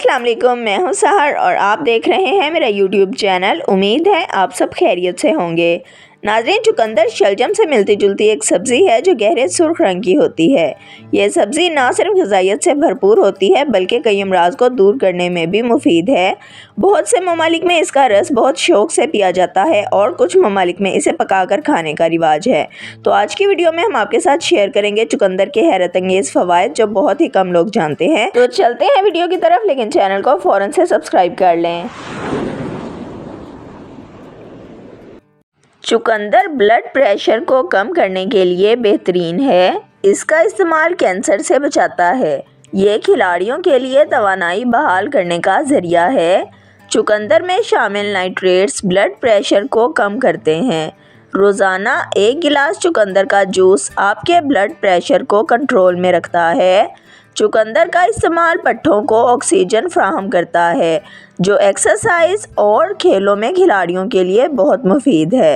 अस्सलाम वालेकुम, मैं हूं सहर और आप देख रहे हैं मेरा यूट्यूब चैनल। उम्मीद है आप सब खैरियत से होंगे। नाज़रीन, चुकंदर शलजम से मिलती जुलती एक सब्ज़ी है जो गहरे सुर्ख रंग की होती है। यह सब्ज़ी ना सिर्फ ग़िज़ाइयत से भरपूर होती है बल्कि कई अमराज को दूर करने में भी मुफीद है। बहुत से ममालिक में इसका रस बहुत शौक़ से पिया जाता है और कुछ ममालिक में इसे पकाकर खाने का रिवाज है। तो आज की वीडियो में हम आपके साथ शेयर करेंगे चुकंदर के हैरत अंगेज़ फ़वाइद जो बहुत ही कम लोग जानते हैं। तो चलते हैं वीडियो की तरफ, लेकिन चैनल को फ़ौरन से सब्सक्राइब कर लें। चुकंदर ब्लड प्रेशर को कम करने के लिए बेहतरीन है। इसका इस्तेमाल कैंसर से बचाता है। ये खिलाड़ियों के लिए तवानाई बहाल करने का ज़रिया है। चुकंदर में शामिल नाइट्रेट्स ब्लड प्रेशर को कम करते हैं। रोज़ाना 1 गिलास चुकंदर का जूस आपके ब्लड प्रेशर को कंट्रोल में रखता है। चुकंदर का इस्तेमाल पट्ठों को ऑक्सीजन फ्राहम करता है जो एक्सरसाइज और खेलों में खिलाड़ियों के लिए बहुत मुफीद है।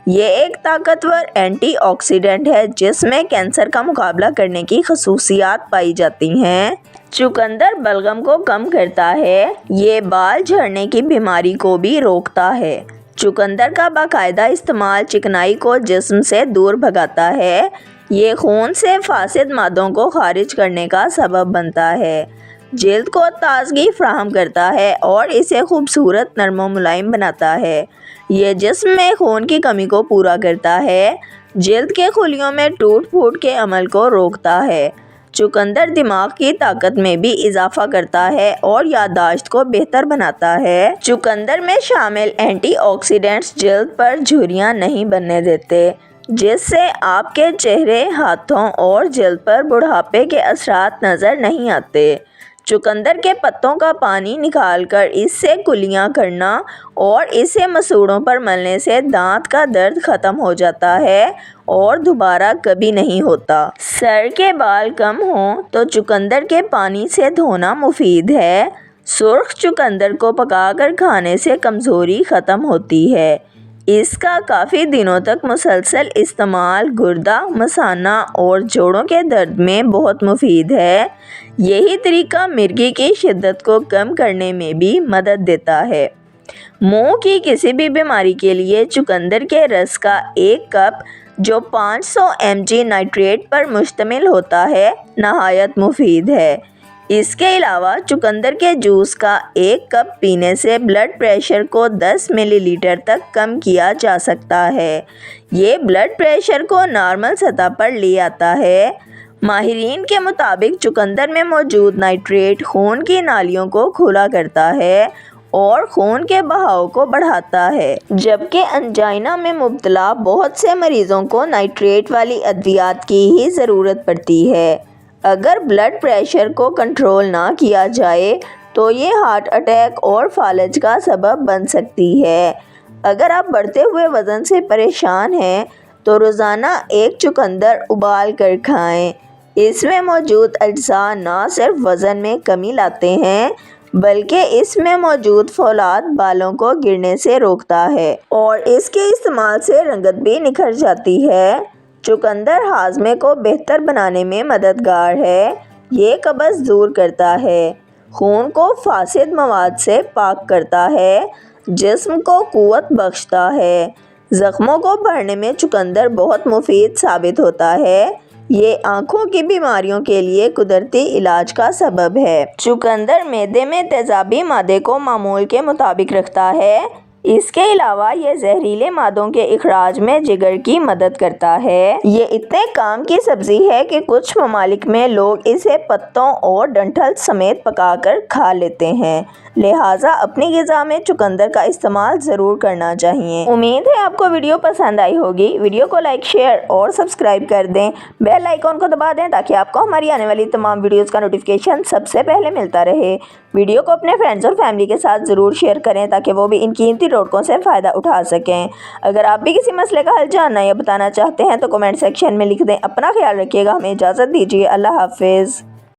ये एक ताकतवर एंटीऑक्सीडेंट है जिसमें कैंसर का मुकाबला करने की खसूसियात पाई जाती हैं। चुकंदर बलगम को कम करता है। ये बाल झड़ने की बीमारी को भी रोकता है। चुकंदर का बाकायदा इस्तेमाल चिकनाई को जिस्म से दूर भगाता है। ये खून से फासिद मादों को खारिज करने का सबब बनता है। जल्द को ताजगी फ्राहम करता है और इसे खूबसूरत नरम व मुलायम बनाता है। ये जिस्म में खून की कमी को पूरा करता है। जल्द के खुलियों में टूट फूट के अमल को रोकता है। चुकंदर दिमाग की ताकत में भी इजाफा करता है और याददाश्त को बेहतर बनाता है। चुकंदर में शामिल एंटीऑक्सीडेंट्स जल्द पर झुर्रियाँ नहीं बनने देते जिससे आपके चेहरे, हाथों और जल्द पर बुढ़ापे के असरात नज़र नहीं आते। चुकंदर के पत्तों का पानी निकालकर इससे कुलियाँ करना और इसे मसूड़ों पर मलने से दांत का दर्द ख़त्म हो जाता है और दोबारा कभी नहीं होता। सर के बाल कम हों तो चुकंदर के पानी से धोना मुफीद है। सुर्ख चुकंदर को पकाकर खाने से कमज़ोरी ख़त्म होती है। इसका काफ़ी दिनों तक मुसलसल इस्तेमाल गुर्दा, मसाना और जोड़ों के दर्द में बहुत मुफीद है। यही तरीका मिर्गी की शिद्दत को कम करने में भी मदद देता है। मुंह की किसी भी बीमारी के लिए चुकंदर के रस का 1 कप जो 500 mg नाइट्रेट पर मुश्तमिल होता है नहायत मुफीद है। इसके अलावा चुकंदर के जूस का 1 कप पीने से ब्लड प्रेशर को 10 मिलीलीटर तक कम किया जा सकता है। ये ब्लड प्रेशर को नॉर्मल सतह पर ले आता है। माहिरीन के मुताबिक चुकंदर में मौजूद नाइट्रेट खून की नालियों को खुला करता है और खून के बहाव को बढ़ाता है, जबकि अंजाइना में मुब्तला बहुत से मरीज़ों को नाइट्रेट वाली अद्वियात की ही ज़रूरत पड़ती है। अगर ब्लड प्रेशर को कंट्रोल ना किया जाए तो ये हार्ट अटैक और फालज का सबब बन सकती है। अगर आप बढ़ते हुए वज़न से परेशान हैं तो रोज़ाना 1 चुकंदर उबाल कर खाएं। इसमें मौजूद अज्जा ना सिर्फ वज़न में कमी लाते हैं बल्कि इसमें मौजूद फौलाद बालों को गिरने से रोकता है और इसके इस्तेमाल से रंगत भी निखर जाती है। चुकंदर हाजमे को बेहतर बनाने में मददगार है। ये कब्ज़ दूर करता है, खून को फासिद मवाद से पाक करता है, जिस्म को क़ुव्वत बख्शता है। ज़ख्मों को भरने में चुकंदर बहुत मुफीद साबित होता है। ये आँखों की बीमारियों के लिए कुदरती इलाज का सबब है। चुकंदर मैदे में तेज़ाबी मादे को मामूल के मुताबिक रखता है। इसके अलावा ये जहरीले मादों के इखराज में जिगर की मदद करता है। ये इतने काम की सब्ज़ी है कि कुछ ममालिक में लोग इसे पत्तों और डंठल समेत पकाकर खा लेते हैं। लिहाजा अपनी ग़िज़ा में चुकंदर का इस्तेमाल ज़रूर करना चाहिए। उम्मीद है आपको वीडियो पसंद आई होगी। वीडियो को लाइक, शेयर और सब्सक्राइब कर दें। बेल आइकॉन को दबा दें ताकि आपको हमारी आने वाली तमाम वीडियोज़ का नोटिफिकेशन सबसे पहले मिलता रहे। वीडियो को अपने फ्रेंड्स और फैमिली के साथ ज़रूर शेयर करें ताकि वो भी इन कीमती टोटकों से फ़ायदा उठा सकें। अगर आप भी किसी मसले का हल जानना या बताना चाहते हैं तो कमेंट सेक्शन में लिख दें। अपना ख्याल रखिएगा। हमें इजाज़त दीजिए। अल्लाह हाफिज़।